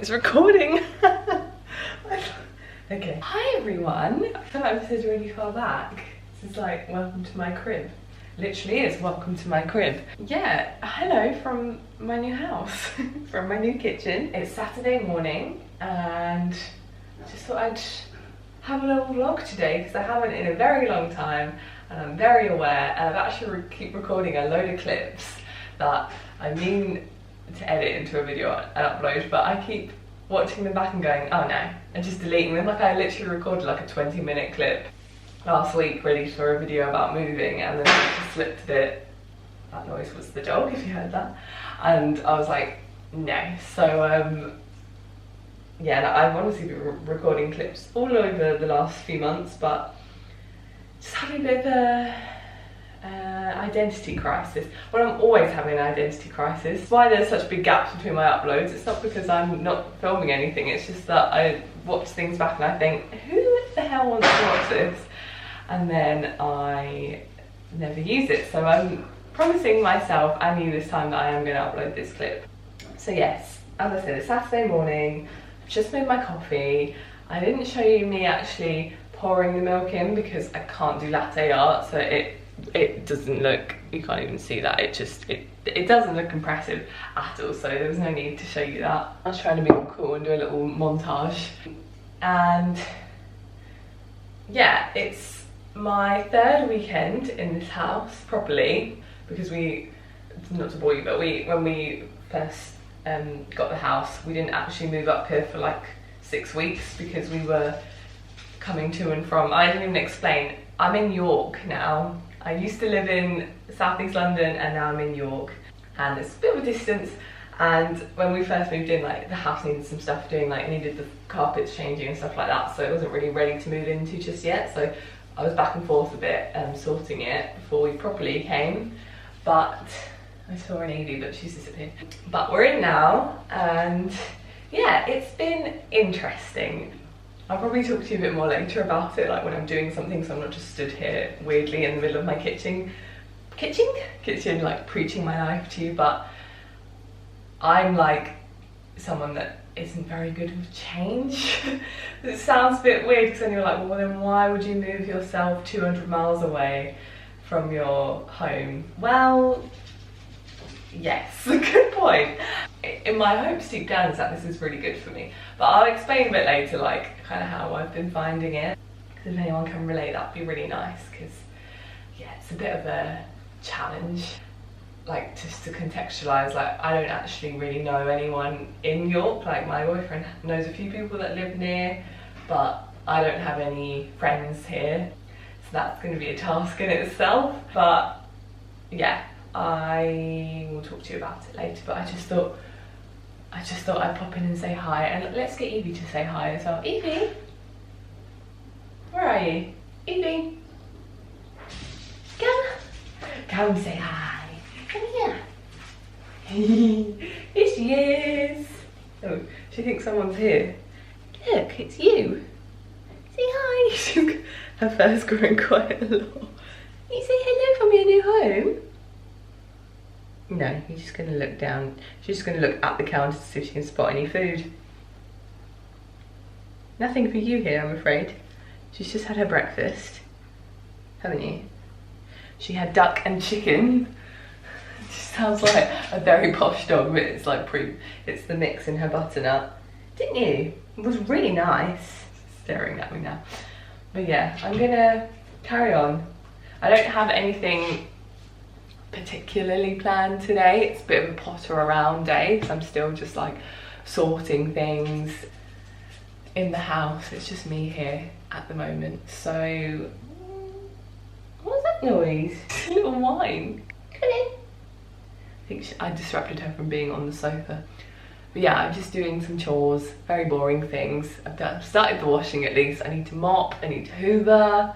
It's recording. Okay. Hi everyone. I feel like this is really far back. This is like welcome to my crib. Literally is welcome to my crib. Yeah, hello from my new house, from my new kitchen. It's Saturday morning and I just thought I'd have a little vlog today because I haven't in a very long time and I'm very aware, and I've actually keep recording a load of clips that I mean to edit into a video and upload, but I keep watching them back and going, oh no, and just deleting them. Like I literally recorded like a 20-minute clip last week ready for a video about moving, and then I just slipped a bit. That noise was the dog, if you heard that. And I was like, no. So yeah, I've honestly been recording clips all over the last few months, but just having a bit of a identity crisis. Well, I'm always having an identity crisis. That's why there's such big gaps between my uploads. It's not because I'm not filming anything, it's just that I watch things back and I think, who the hell wants to watch this? And then I never use it. So I'm promising myself and you this time that I am going to upload this clip. So yes, as I said, it's Saturday morning. I've just made my coffee. I didn't show you me actually pouring the milk in because I can't do latte art, so it doesn't look, you can't even see that, it doesn't look impressive at all, so there was no need to show you that. I was trying to be all cool and do a little montage. And yeah, it's my third weekend in this house properly, because not to bore you, but when we first got the house, we didn't actually move up here for like 6 weeks because we were coming to and from, I didn't even explain, I'm in York now. I used to live in southeast London and now I'm in York, and it's a bit of a distance. And when we first moved in, like the house needed some stuff doing, like needed the carpets changing and stuff like that, so it wasn't really ready to move into just yet. So I was back and forth a bit sorting it before we properly came. But I saw an Evie, but she's disappeared. But we're in now, and yeah, it's been interesting. I'll probably talk to you a bit more later about it, like when I'm doing something, so I'm not just stood here weirdly in the middle of my kitchen, like preaching my life to you. But I'm like someone that isn't very good with change. It sounds a bit weird because then you're like, well then why would you move yourself 200 miles away from your home? Well, yes, good point. In my hopes deep down is that this is really good for me, but I'll explain a bit later like kind of how I've been finding it, because if anyone can relate that'd be really nice, because yeah, it's a bit of a challenge. Like just to contextualise, like I don't actually really know anyone in York. Like my boyfriend knows a few people that live near, but I don't have any friends here, so that's going to be a task in itself. But yeah, I will talk to you about it later, but I just thought I'd pop in and say hi, and let's get Evie to say hi as well. Evie, where are you? Evie, come say hi. Come here. Here she is. Oh, she thinks someone's here. Look, it's you. Say hi. Her fur's growing quite a lot. You say hello from your new home? No, you're just going to look down. She's just going to look at the counter to see if she can spot any food. Nothing for you here, I'm afraid. She's just had her breakfast, haven't you? She had duck and chicken. She sounds like a very posh dog, but it's like it's the mix in her butternut. Didn't you? It was really nice. She's staring at me now. But yeah, I'm going to carry on. I don't have anything particularly planned today. It's a bit of a potter around day because I'm still just like sorting things in the house. It's just me here at the moment. So what's that noise? A little whine. Come in. I think I disrupted her from being on the sofa. But yeah, I'm just doing some chores, very boring things. I've started the washing at least. I need to mop, I need to hoover,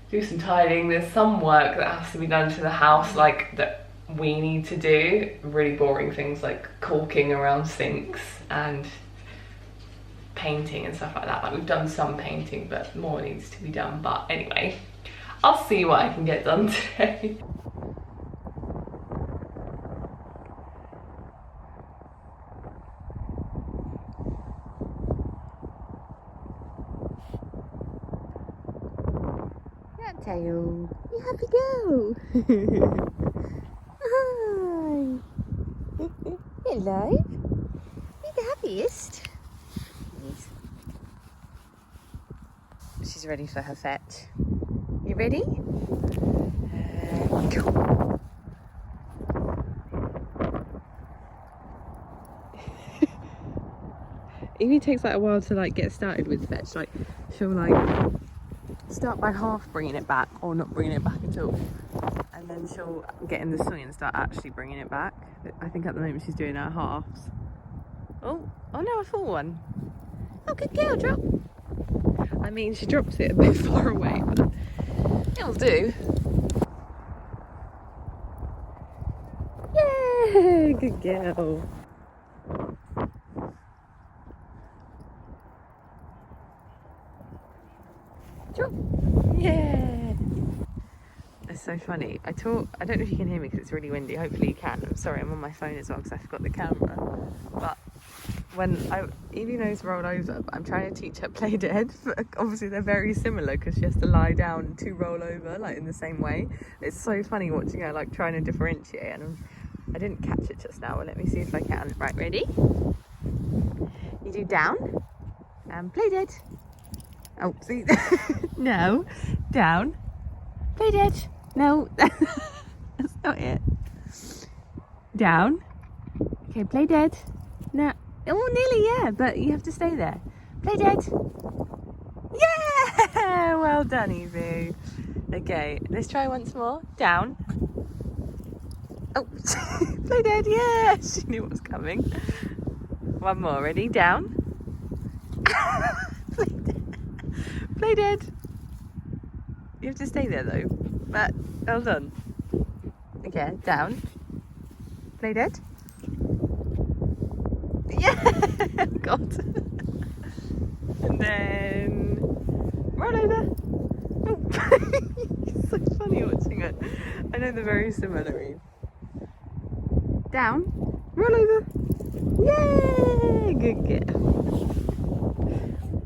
do some tidying. There's some work that has to be done to the house, like that we need to do. Really boring things like caulking around sinks and painting and stuff like that. Like we've done some painting, but more needs to be done. But anyway, I'll see what I can get done today. tail. You happy girl. Hi. Hello. You're the happiest. Yes. She's ready for her fetch. You ready? Go. Evie takes like a while to like get started with fetch. Like she'll like start by half bringing it back or not bringing it back at all, and then she'll get in the swing and start actually bringing it back. I think at the moment she's doing her halves. Oh no, a full one. Oh, good girl, drop. I mean, she drops it a bit far away, but it'll do. Yay, good girl. Drop. Yeah. It's so funny. I don't know if you can hear me because it's really windy. Hopefully you can. I'm sorry, I'm on my phone as well because I forgot the camera. But when Evie knows roll over, but I'm trying to teach her play dead. Obviously they're very similar because she has to lie down to roll over like in the same way. It's so funny watching her like trying to differentiate, and I didn't catch it just now. Well, let me see if I can. Right, ready? You do down and play dead. Oh, see? No, down, play dead. No, that's not it. Down. Okay, play dead. No. Oh, nearly, yeah, but you have to stay there. Play dead. Yeah! Well done, Evie. Okay, let's try once more. Down. Oh, play dead. Yeah, she knew what was coming. One more. Ready? Down. Play dead. Play dead. You have to stay there though. But well done. Okay, down. Play dead. Yeah, God. And then roll over. Oh. It's so funny watching it. I know they're very similar. Down. Roll over. Yay! Good girl.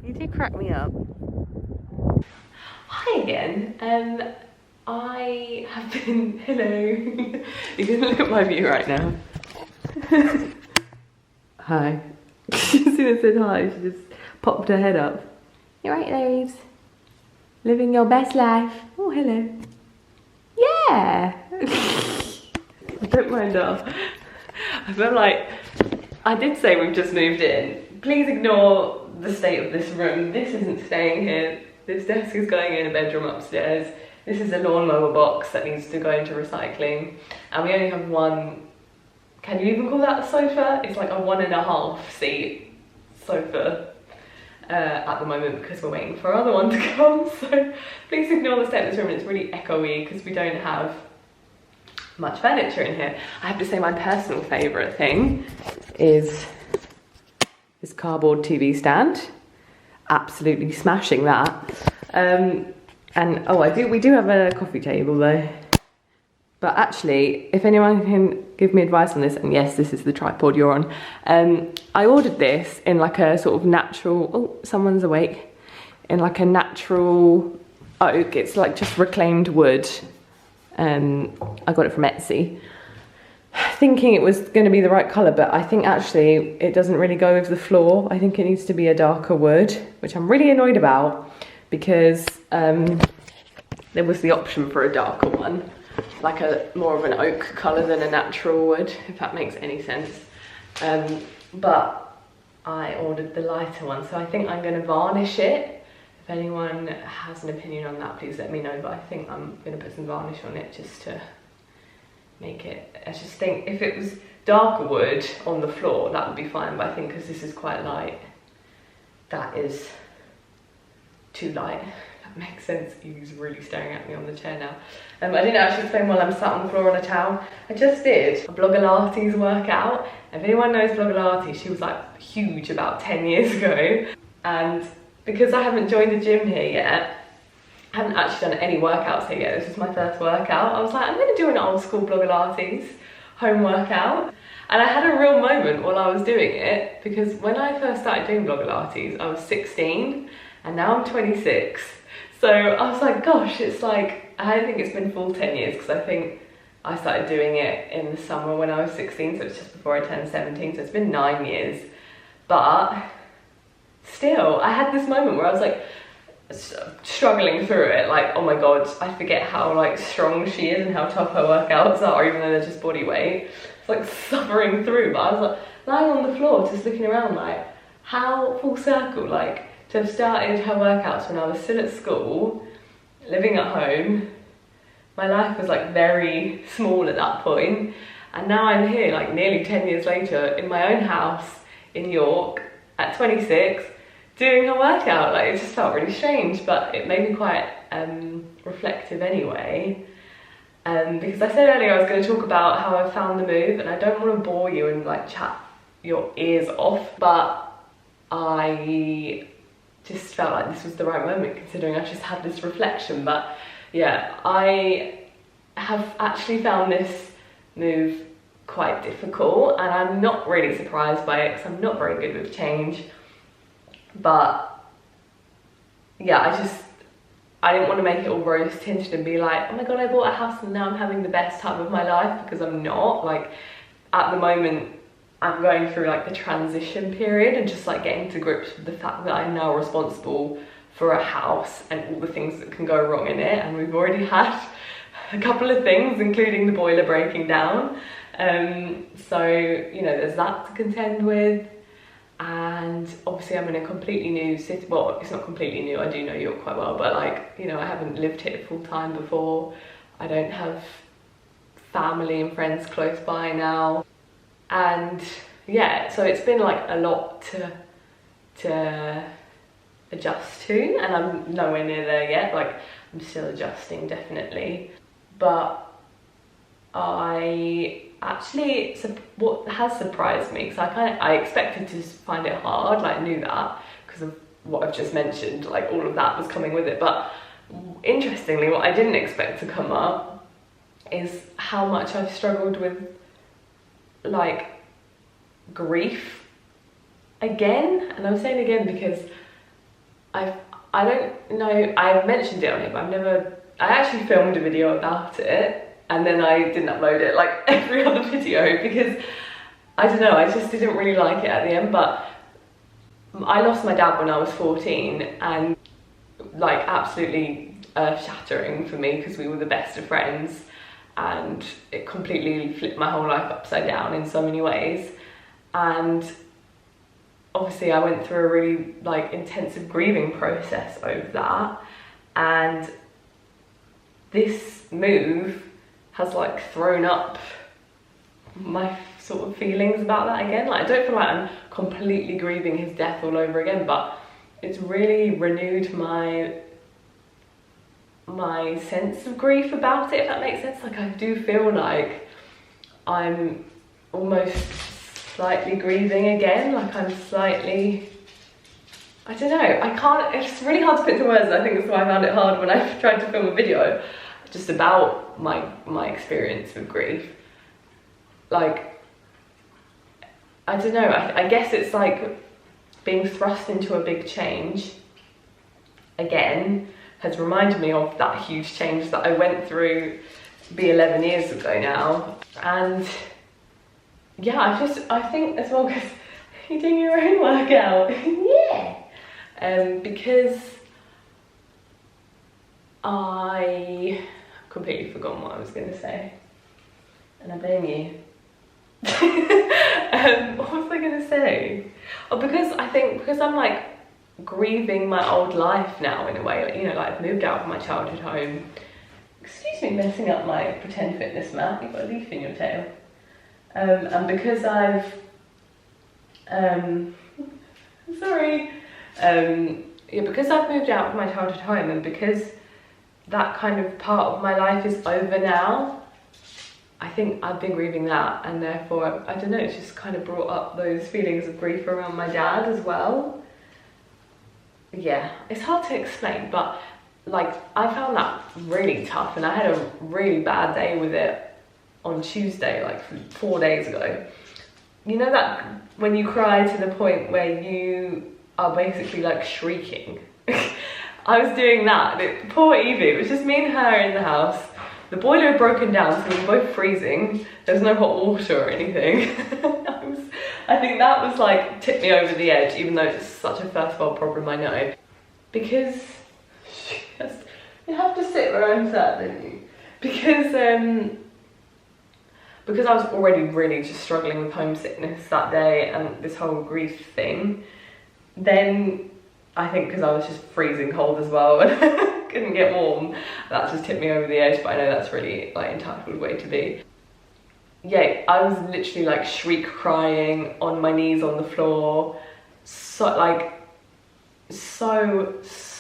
You do crack me up. Hi again. I have been. Hello. You can look at my view right now. Hi. As soon as I said hi, she just popped her head up. You right, Loves? Living your best life. Oh, hello. Yeah. Don't mind her. I feel like I did say we've just moved in. Please ignore the state of this room. This isn't staying here. This desk is going in a bedroom upstairs. This is a lawnmower box that needs to go into recycling. And we only have one, can you even call that a sofa? It's like a 1.5 seat sofa at the moment because we're waiting for our other one to come. So please ignore the state of this room. It's really echoey because we don't have much furniture in here. I have to say my personal favourite thing is this cardboard TV stand. Absolutely smashing that. And oh, we do have a coffee table though. But actually, if anyone can give me advice on this, and yes, this is the tripod you're on. I ordered this in like a sort of natural, oh, someone's awake. In like a natural oak, it's like just reclaimed wood. I got it from Etsy. Thinking it was going to be the right colour, but I think actually it doesn't really go with the floor. I think it needs to be a darker wood, which I'm really annoyed about because there was the option for a darker one, like a more of an oak colour than a natural wood, if that makes any sense. But I ordered the lighter one, so I think I'm going to varnish it. If anyone has an opinion on that, please let me know, but I think I'm going to put some varnish on it just to make it, I just think if it was darker wood on the floor that would be fine, but I think because this is quite light, that is too light. That makes sense. He's really staring at me on the chair now. I didn't actually explain while I'm sat on the floor on a towel. I just did a Blogilates workout. If anyone knows Blogilates, she was like huge about 10 years ago, and because I haven't joined the gym here yet, I haven't actually done any workouts here yet. This was my first workout. I was like, I'm going to do an old school Blogilates home workout. And I had a real moment while I was doing it, because when I first started doing Blogilates, I was 16 and now I'm 26. So I was like, gosh, it's like, I don't think it's been full 10 years because I think I started doing it in the summer when I was 16, so it's just before I turned 17, so it's been 9 years. But still, I had this moment where I was like struggling through it, like, oh my god, I forget how like strong she is and how tough her workouts are, even though they're just body weight. It's like suffering through, but I was like lying on the floor just looking around like, how full circle, like to have started her workouts when I was still at school, living at home. My life was like very small at that point, and now I'm here like nearly 10 years later in my own house in York at 26 doing her workout. Like, it just felt really strange, but it made me quite reflective anyway, because I said earlier I was going to talk about how I found the move, and I don't want to bore you and like chat your ears off, but I just felt like this was the right moment considering I just had this reflection. But yeah, I have actually found this move quite difficult, and I'm not really surprised by it because I'm not very good with change. But yeah, I didn't want to make it all rose tinted and be like, oh my god, I bought a house and now I'm having the best time of my life, because I'm not. Like, at the moment I'm going through like the transition period and just like getting to grips with the fact that I'm now responsible for a house and all the things that can go wrong in it, and we've already had a couple of things, including the boiler breaking down. So, you know, there's that to contend with. And obviously I'm in a completely new city. Well, it's not completely new, I do know York quite well, but like, you know, I haven't lived here full time before. I don't have family and friends close by now. And yeah, so it's been like a lot to adjust to, and I'm nowhere near there yet. Like, I'm still adjusting, definitely. But what has surprised me, because I expected to find it hard, like I knew that because of what I've just mentioned, like all of that was coming with it. But interestingly, what I didn't expect to come up is how much I've struggled with like grief again. And I'm saying again because I don't know, I've mentioned it on here, but I actually filmed a video about it, and then I didn't upload it like every other video because I don't know, I just didn't really like it at the end. But I lost my dad when I was 14, and like absolutely earth-shattering for me because we were the best of friends, and it completely flipped my whole life upside down in so many ways. And obviously I went through a really like intensive grieving process over that, and this move has like thrown up my sort of feelings about that again. Like, I don't feel like I'm completely grieving his death all over again, but it's really renewed my sense of grief about it, if that makes sense. Like, I do feel like I'm almost slightly grieving again. Like, I'm slightly, I don't know, it's really hard to put into words, and I think that's why I found it hard when I tried to film a video just about my experience with grief. Like, I don't know, I guess it's like being thrust into a big change again has reminded me of that huge change that I went through 11 years ago now. And yeah, I think as well, because you're doing your own workout. Yeah. Because I completely forgotten what I was going to say, and I blame you. What was I going to say? Oh, because I'm like grieving my old life now in a way, like, you know, like I've moved out of my childhood home. Excuse me, messing up my pretend fitness mat, you've got a leaf in your tail. And because I've because I've moved out of my childhood home, and because that kind of part of my life is over now, I think I've been grieving that, and therefore, I don't know, it's just kind of brought up those feelings of grief around my dad as well. Yeah, it's hard to explain, but like, I found that really tough, and I had a really bad day with it on Tuesday, like 4 days ago. You know that when you cry to the point where you are basically like shrieking? I was doing that, poor Evie, it was just me and her in the house. The boiler had broken down, so we were both freezing. There was no hot water or anything. I think that was like, tipped me over the edge, even though it's such a first world problem, I know. Because, you have to sit where I'm sat, don't you? Because I was already really just struggling with homesickness that day and this whole grief thing, then I think because I was just freezing cold as well and couldn't get warm, that just tipped me over the edge, but I know that's really like entitled way to be. Yeah, I was literally like shriek crying on my knees on the floor, so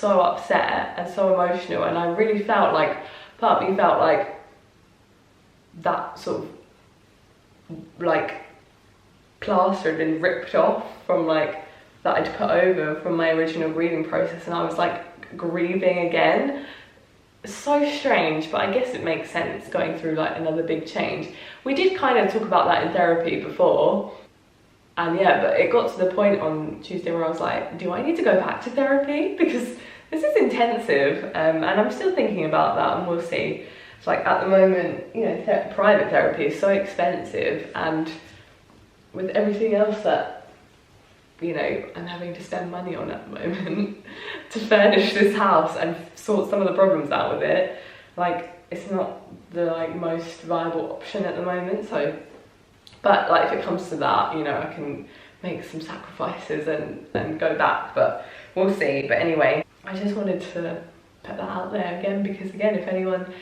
upset and so emotional, and I really felt like, part of me felt like that sort of like plaster had been ripped off from like that I'd put over from my original grieving process, and I was like grieving again. So strange, but I guess it makes sense going through like another big change. We did kind of talk about that in therapy before, and yeah, but it got to the point on Tuesday where I was like, do I need to go back to therapy? Because this is intensive, and I'm still thinking about that, and we'll see. It's like at the moment, you know, private therapy is so expensive, and with everything else that, you know, I'm having to spend money on at the moment to furnish this house and sort some of the problems out with it, like it's not the like most viable option at the moment. So, but like if it comes to that, you know, I can make some sacrifices and go back, but we'll see. But anyway, I just wanted to put that out there again, because again, if anyone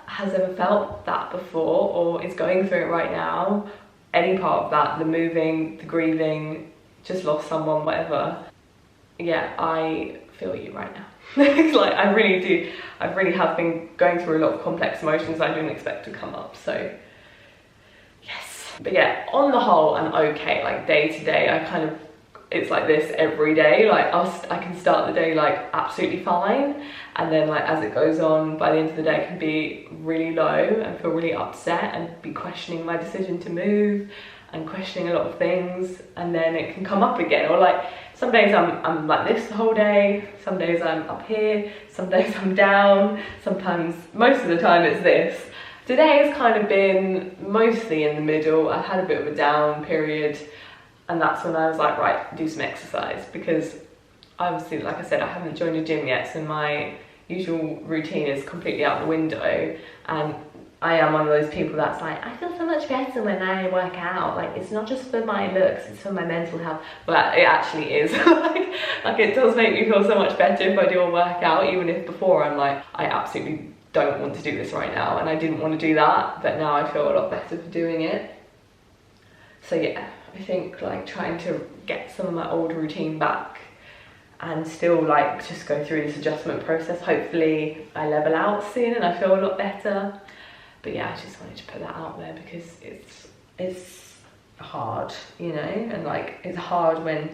has ever felt that before or is going through it right now, any part of that, the moving, the grieving, just lost someone, whatever, yeah, I feel you right now. Like I really do. I really have been going through a lot of complex emotions I didn't expect to come up, so yes. But yeah, on the whole, I'm okay. Like day to day, I kind of, it's like this every day. Like I can start the day like absolutely fine, and then like as it goes on, by the end of the day I can be really low and feel really upset and be questioning my decision to move and questioning a lot of things, and then it can come up again. Or like some days I'm like this the whole day, some days I'm up here, some days I'm down, sometimes, most of the time it's this. Today has kind of been mostly in the middle. I had a bit of a down period, and that's when I was like, right, do some exercise, because obviously, like I said, I haven't joined a gym yet, so my usual routine is completely out the window, and I am one of those people that's like, I feel so much better when I work out. Like, it's not just for my looks, it's for my mental health. But it actually is. like it does make me feel so much better if I do a workout, even if before I'm like, I absolutely don't want to do this right now, and I didn't want to do that, but now I feel a lot better for doing it. So yeah, I think like trying to get some of my old routine back and still like just go through this adjustment process. Hopefully I level out soon and I feel a lot better. But yeah, I just wanted to put that out there because it's hard, you know, and like it's hard when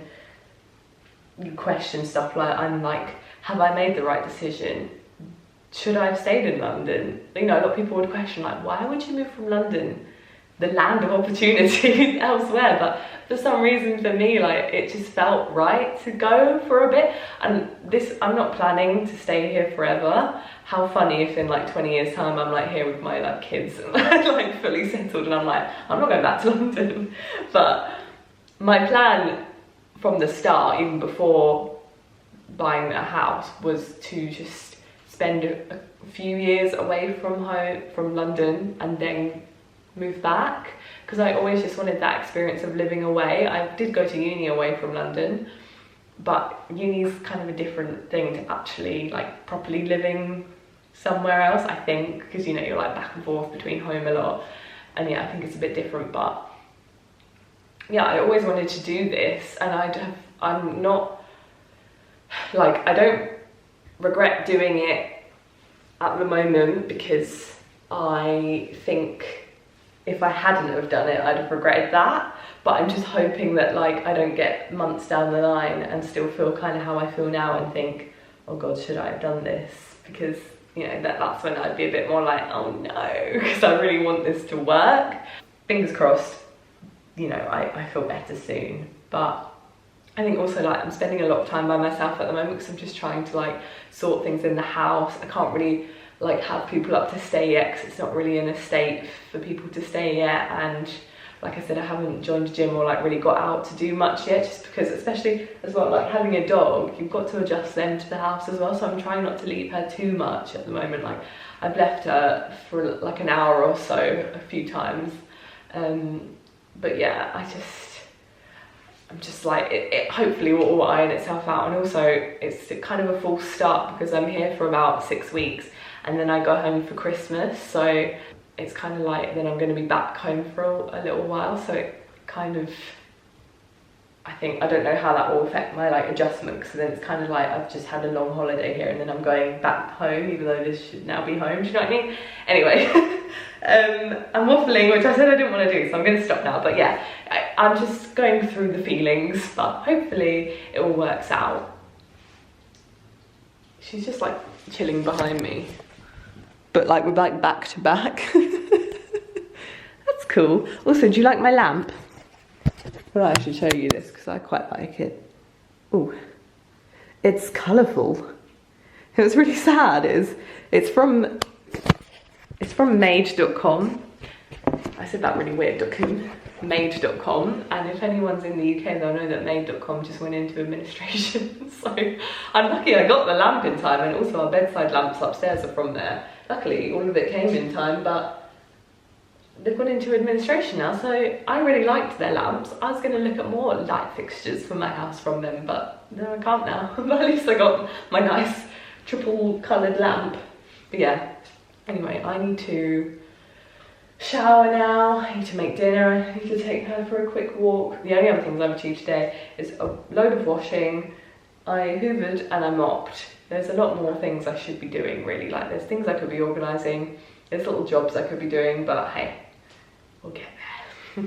you question stuff like, I'm like, have I made the right decision? Should I have stayed in London? You know, a lot of people would question like, why would you move from London, the land of opportunities, elsewhere? But for some reason for me, like it just felt right to go for a bit. And this, I'm not planning to stay here forever. How funny if in like 20 years time I'm like here with my like kids and like fully settled, and I'm like, I'm not going back to London. But my plan from the start, even before buying a house, was to just spend a few years away from home, from London, and then move back, because I always just wanted that experience of living away. I did go to uni away from London, but uni's kind of a different thing to actually like properly living somewhere else, I think, because you know, you're like back and forth between home a lot, and yeah, I think it's a bit different. But yeah, I always wanted to do this, and I'm not like, I don't regret doing it at the moment, because I think if I hadn't have done it, I'd have regretted that. But I'm just hoping that like I don't get months down the line and still feel kind of how I feel now and think, oh God, should I have done this? Because you know, that's when I'd be a bit more like, oh no, because I really want this to work. Fingers crossed, you know, I feel better soon. But I think also like I'm spending a lot of time by myself at the moment because I'm just trying to like sort things in the house. I can't really like have people up to stay yet because it's not really in a state for people to stay yet, and like I said, I haven't joined a gym or like really got out to do much yet, just because, especially as well, like having a dog, you've got to adjust them to the house as well, so I'm trying not to leave her too much at the moment. Like I've left her for like an hour or so a few times, but yeah, I'm just like, it hopefully will iron itself out. And also it's kind of a false start because I'm here for about 6 weeks and then I go home for Christmas, so it's kind of like then I'm going to be back home for a little while, so it kind of, I don't know how that will affect my like adjustment, because then it's kind of like I've just had a long holiday here and then I'm going back home even though this should now be home, do you know what I mean? Anyway, I'm waffling, which I said I didn't want to do, so I'm going to stop now. But yeah, I'm just going through the feelings, but hopefully it all works out. She's just like chilling behind me, but like we're like back to back. That's cool. Also, do you like my lamp? Well, I should show you this because I quite like it. Oh, it's colourful. It was really sad. It's from made.com. I said that really weird, made.com, and if anyone's in the UK they'll know that made.com just went into administration. So I'm lucky I got the lamp in time, and also our bedside lamps upstairs are from there. Luckily all of it came in time, but they've gone into administration now, so I really liked their lamps. I was going to look at more light fixtures for my house from them, but no, I can't now. But at least I got my nice triple coloured lamp. But yeah, anyway, I need to shower now, I need to make dinner, I need to take her for a quick walk. The only other things I've achieved today is a load of washing. I hoovered and I mopped. There's a lot more things I should be doing really, like there's things I could be organising, there's little jobs I could be doing, but hey, we'll get there.